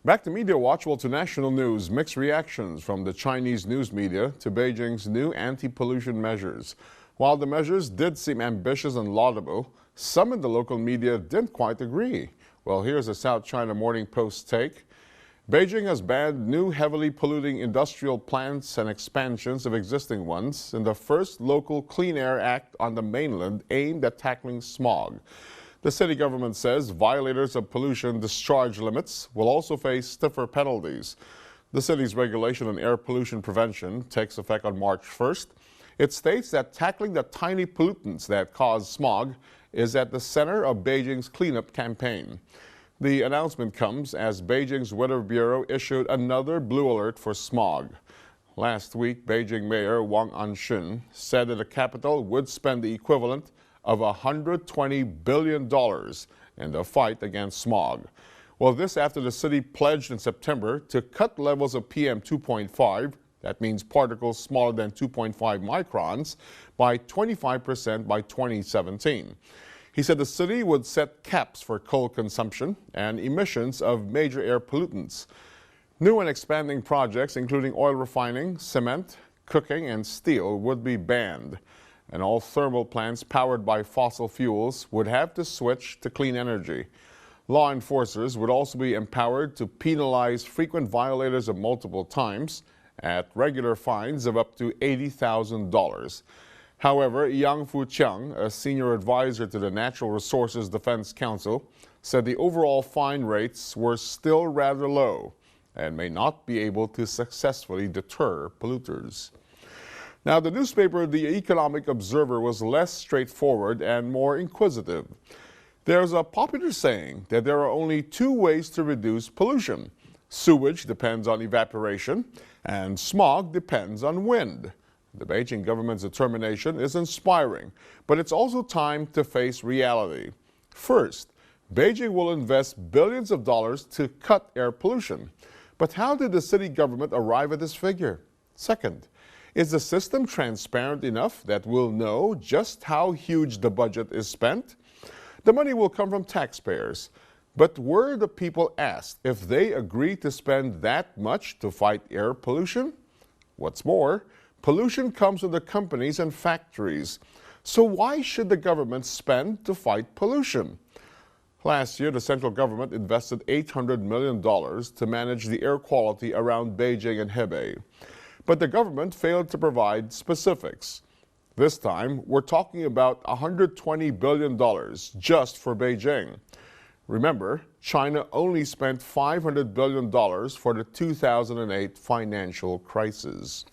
Back to Media Watch. Well, to national news, mixed reactions from the Chinese news media to Beijing's new anti-pollution measures. While the measures did seem ambitious and laudable, some in the local media didn't quite agree. Well, here's a South China Morning Post take. Beijing has banned new heavily polluting industrial plants and expansions of existing ones in the first local Clean Air Act on the mainland aimed at tackling smog. The city government says violators of pollution discharge limits will also face stiffer penalties. The city's regulation on air pollution prevention takes effect on March 1st. It states that tackling the tiny pollutants that cause smog is at the center of Beijing's cleanup campaign. The announcement comes as Beijing's Weather Bureau issued another blue alert for smog. Last week, Beijing Mayor Wang Anshun said that the capital would spend the equivalent of $120 billion in the fight against smog. Well, this after the city pledged in September to cut levels of PM 2.5, that means particles smaller than 2.5 microns, by 25% by 2017. He said the city would set caps for coal consumption and emissions of major air pollutants. New and expanding projects, including oil refining, cement, cooking, and steel, would be banned. And all thermal plants powered by fossil fuels would have to switch to clean energy. Law enforcers would also be empowered to penalize frequent violators of multiple times at regular fines of up to $80,000. However, Yang Fuqiang, a senior advisor to the Natural Resources Defense Council, said the overall fine rates were still rather low and may not be able to successfully deter polluters. Now, the newspaper The Economic Observer was less straightforward and more inquisitive. There's a popular saying that there are only two ways to reduce pollution. Sewage depends on evaporation, and smog depends on wind. The Beijing government's determination is inspiring, but it's also time to face reality. First, Beijing will invest billions of dollars to cut air pollution. But how did the city government arrive at this figure? Second, is the system transparent enough that we'll know just how huge the budget is spent? The money will come from taxpayers. But were the people asked if they agree to spend that much to fight air pollution? What's more, pollution comes from the companies and factories. So why should the government spend to fight pollution? Last year, the central government invested $800 million to manage the air quality around Beijing and Hebei. But the government failed to provide specifics. This time, we're talking about $120 billion just for Beijing. Remember, China only spent $500 billion for the 2008 financial crisis.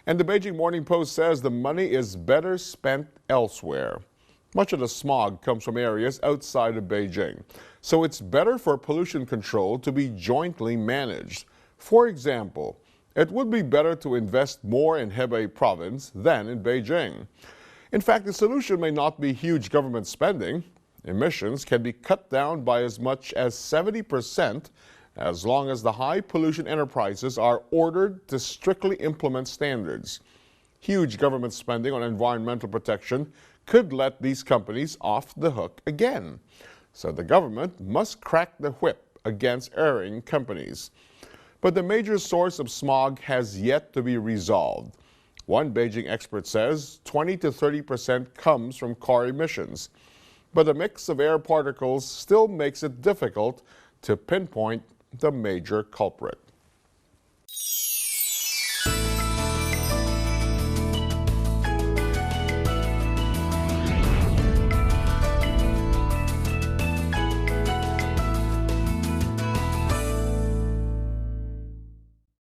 And the Beijing Morning Post says the money is better spent elsewhere. Much of the smog comes from areas outside of Beijing, so it's better for pollution control to be jointly managed. For example, it would be better to invest more in Hebei province than in Beijing. In fact, the solution may not be huge government spending. Emissions can be cut down by as much as 70% as long as the high pollution enterprises are ordered to strictly implement standards. Huge government spending on environmental protection could let these companies off the hook again. So the government must crack the whip against erring companies. But the major source of smog has yet to be resolved. One Beijing expert says 20 to 30% comes from car emissions. But a mix of air particles still makes it difficult to pinpoint the major culprit.